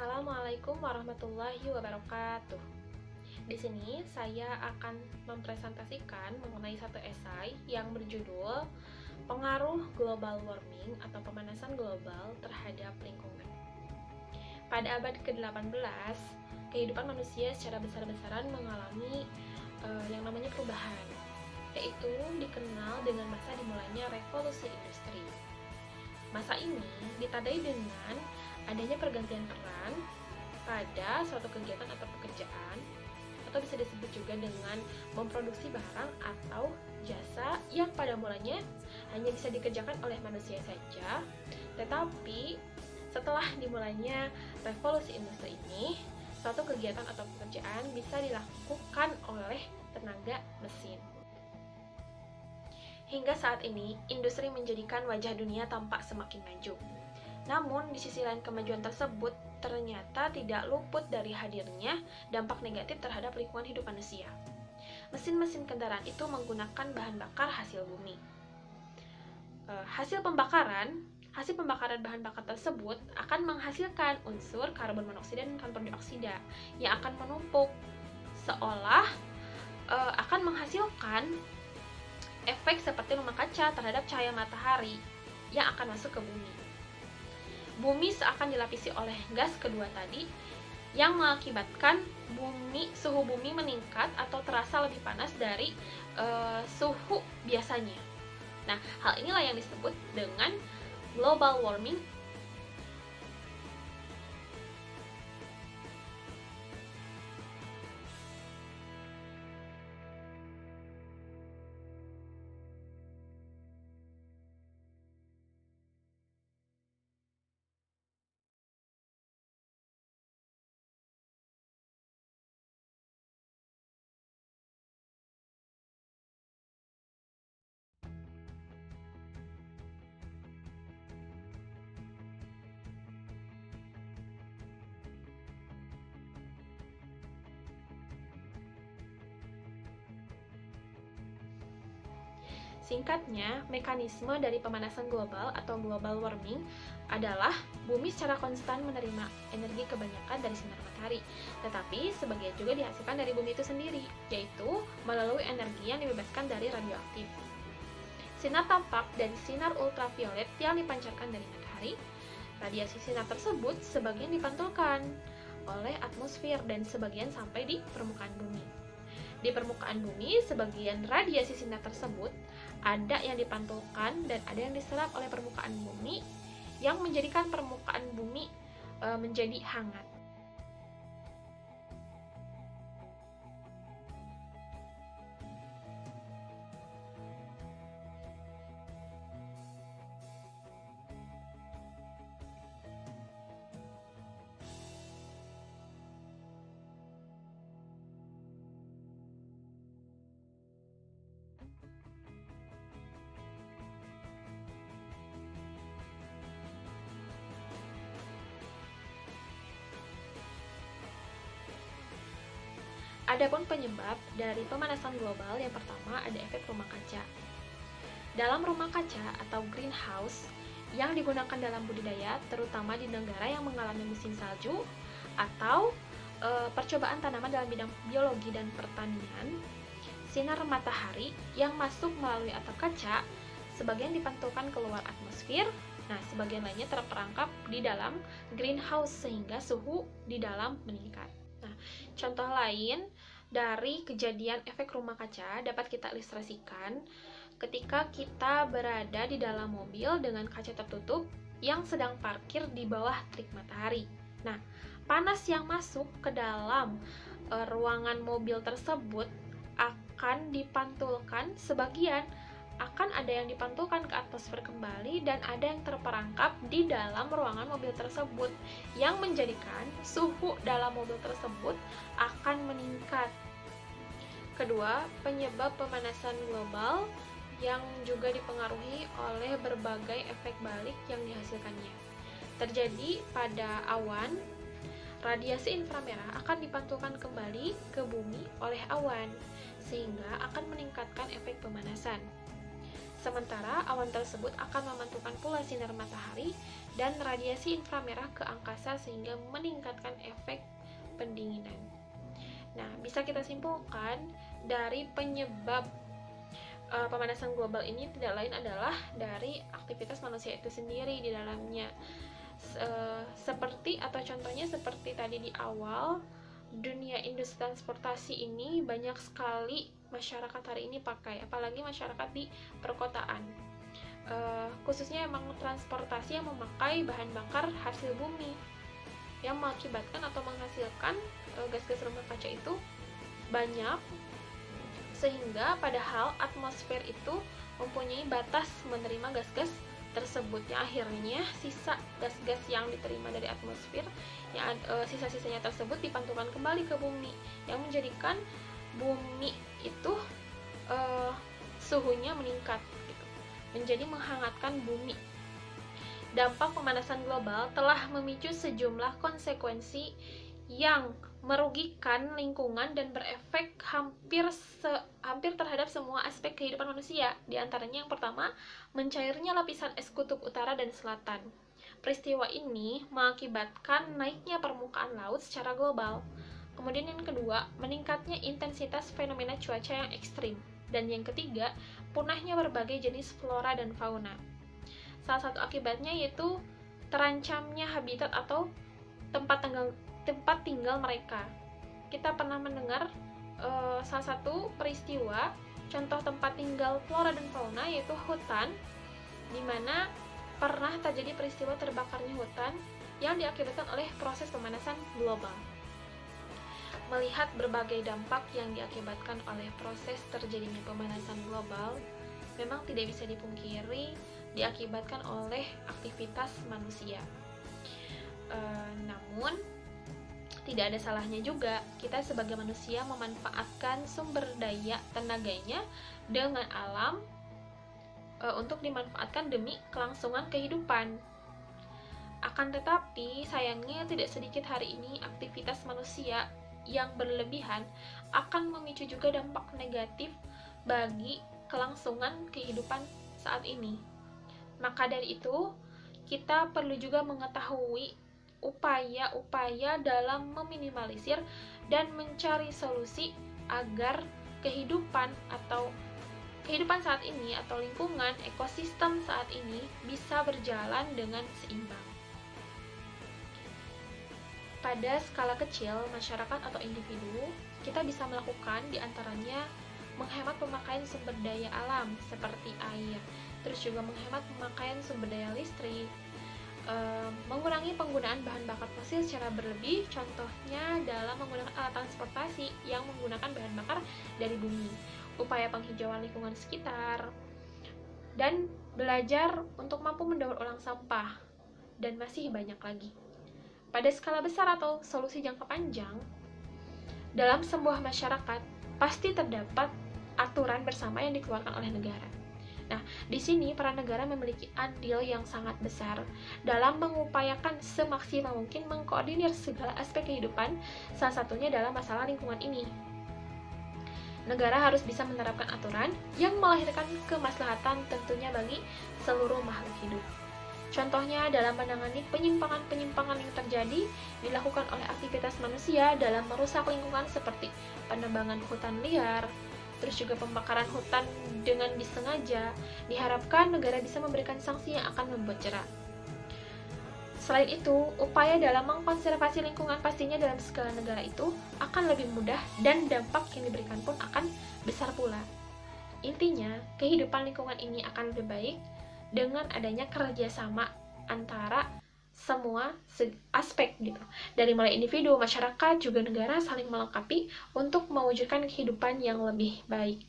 Assalamualaikum warahmatullahi wabarakatuh. Di sini saya akan mempresentasikan mengenai satu esai yang berjudul Pengaruh Global Warming atau Pemanasan Global terhadap Lingkungan. Pada abad ke-18, kehidupan manusia secara besar-besaran mengalami yang namanya perubahan, yaitu dikenal dengan masa dimulainya revolusi industri. Masa ini ditandai dengan adanya pergantian peran pada suatu kegiatan atau pekerjaan, atau bisa disebut juga dengan memproduksi barang atau jasa yang pada mulanya hanya bisa dikerjakan oleh manusia saja, tetapi setelah dimulainya revolusi industri ini, suatu kegiatan atau pekerjaan bisa dilakukan oleh tenaga mesin. Hingga saat ini, industri menjadikan wajah dunia tampak semakin maju. Namun, di sisi lain kemajuan tersebut ternyata tidak luput dari hadirnya dampak negatif terhadap lingkungan hidup manusia. Mesin-mesin kendaraan itu menggunakan bahan bakar hasil bumi. Hasil pembakaran bahan bakar tersebut akan menghasilkan unsur karbon monoksida dan karbon dioksida yang akan menumpuk, seolah akan menghasilkan efek seperti rumah kaca terhadap cahaya matahari yang akan masuk ke bumi. Bumi seakan dilapisi oleh gas kedua tadi yang mengakibatkan suhu bumi meningkat atau terasa lebih panas dari suhu biasanya. Nah, hal inilah yang disebut dengan global warming. Singkatnya, mekanisme dari pemanasan global atau global warming adalah bumi secara konstan menerima energi kebanyakan dari sinar matahari, tetapi sebagian juga dihasilkan dari bumi itu sendiri, yaitu melalui energi yang dibebaskan dari radioaktif. Sinar tampak dan sinar ultraviolet yang dipancarkan dari matahari, radiasi sinar tersebut sebagian dipantulkan oleh atmosfer dan sebagian sampai di permukaan bumi. Di permukaan bumi, sebagian radiasi sinar tersebut ada yang dipantulkan dan ada yang diserap oleh permukaan bumi yang menjadikan permukaan bumi menjadi hangat. Adapun penyebab dari pemanasan global, yang pertama ada efek rumah kaca. Dalam rumah kaca atau greenhouse yang digunakan dalam budidaya, terutama di negara yang mengalami musim salju atau percobaan tanaman dalam bidang biologi dan pertanian, sinar matahari yang masuk melalui atap kaca sebagian dipantulkan keluar atmosfer, nah sebagian lainnya terperangkap di dalam greenhouse sehingga suhu di dalam meningkat. Nah, contoh lain dari kejadian efek rumah kaca dapat kita ilustrasikan ketika kita berada di dalam mobil dengan kaca tertutup yang sedang parkir di bawah terik matahari. Nah, panas yang masuk ke dalam ruangan mobil tersebut akan dipantulkan, sebagian akan ada yang dipantulkan ke atmosfer kembali dan ada yang terperangkap di dalam ruangan mobil tersebut yang menjadikan suhu dalam mobil tersebut akan meningkat. Kedua, penyebab pemanasan global yang juga dipengaruhi oleh berbagai efek balik yang dihasilkannya. Terjadi pada awan, radiasi inframerah akan dipantulkan kembali ke bumi oleh awan, sehingga akan meningkatkan efek pemanasan. Sementara awan tersebut akan memantulkan pula sinar matahari dan radiasi inframerah ke angkasa sehingga meningkatkan efek pendinginan. Nah, bisa kita simpulkan dari penyebab pemanasan global ini tidak lain adalah dari aktivitas manusia itu sendiri di dalamnya. Seperti atau contohnya seperti tadi di awal, dunia industri transportasi ini banyak sekali masyarakat hari ini pakai, apalagi masyarakat di perkotaan. Khususnya emang transportasi yang memakai bahan bakar hasil bumi yang mengakibatkan atau menghasilkan gas-gas rumah kaca itu banyak, sehingga padahal atmosfer itu mempunyai batas menerima gas-gas tersebut. Yang akhirnya sisa gas-gas yang diterima dari atmosfer, yang sisa-sisanya tersebut dipantulkan kembali ke bumi, yang menjadikan bumi itu suhunya meningkat gitu, menjadi menghangatkan bumi. Dampak pemanasan global telah memicu sejumlah konsekuensi yang merugikan lingkungan dan berefek hampir terhadap semua aspek kehidupan manusia. Di antaranya yang pertama, mencairnya lapisan es kutub utara dan selatan. Peristiwa ini mengakibatkan naiknya permukaan laut secara global. Kemudian yang kedua, meningkatnya intensitas fenomena cuaca yang ekstrim. Dan yang ketiga, punahnya berbagai jenis flora dan fauna. Salah satu akibatnya yaitu terancamnya habitat atau tempat tinggal mereka. Kita pernah mendengar salah satu peristiwa contoh tempat tinggal flora dan fauna yaitu hutan, di mana pernah terjadi peristiwa terbakarnya hutan yang diakibatkan oleh proses pemanasan global. Melihat berbagai dampak yang diakibatkan oleh proses terjadinya pemanasan global, memang tidak bisa dipungkiri diakibatkan oleh aktivitas manusia. Namun, tidak ada salahnya juga kita sebagai manusia memanfaatkan sumber daya tenaganya dengan alam untuk dimanfaatkan demi kelangsungan kehidupan. Akan tetapi, sayangnya tidak sedikit hari ini aktivitas manusia yang berlebihan akan memicu juga dampak negatif bagi kelangsungan kehidupan saat ini. Maka dari itu, kita perlu juga mengetahui upaya-upaya dalam meminimalisir dan mencari solusi agar kehidupan saat ini atau lingkungan ekosistem saat ini bisa berjalan dengan seimbang. Pada skala kecil, masyarakat atau individu, kita bisa melakukan diantaranya menghemat pemakaian sumber daya alam seperti air, terus juga menghemat pemakaian sumber daya listrik, mengurangi penggunaan bahan bakar fosil secara berlebih, contohnya dalam menggunakan alat transportasi yang menggunakan bahan bakar dari bumi, upaya penghijauan lingkungan sekitar, dan belajar untuk mampu mendaur ulang sampah, dan masih banyak lagi. Pada skala besar atau solusi jangka panjang, dalam sebuah masyarakat pasti terdapat aturan bersama yang dikeluarkan oleh negara. Nah, di sini peran negara memiliki andil yang sangat besar dalam mengupayakan semaksimal mungkin mengkoordinir segala aspek kehidupan, salah satunya dalam masalah lingkungan ini. Negara harus bisa menerapkan aturan yang melahirkan kemaslahatan tentunya bagi seluruh makhluk hidup. Contohnya dalam menangani penyimpangan-penyimpangan yang terjadi dilakukan oleh aktivitas manusia dalam merusak lingkungan seperti penebangan hutan liar, terus juga pembakaran hutan dengan disengaja. Diharapkan negara bisa memberikan sanksi yang akan membuat jera. Selain itu, upaya dalam mengkonservasi lingkungan pastinya dalam skala negara itu akan lebih mudah dan dampak yang diberikan pun akan besar pula. Intinya, kehidupan lingkungan ini akan lebih baik dengan adanya kerjasama antara semua aspek gitu. Dari mulai individu, masyarakat, juga negara saling melengkapi untuk mewujudkan kehidupan yang lebih baik.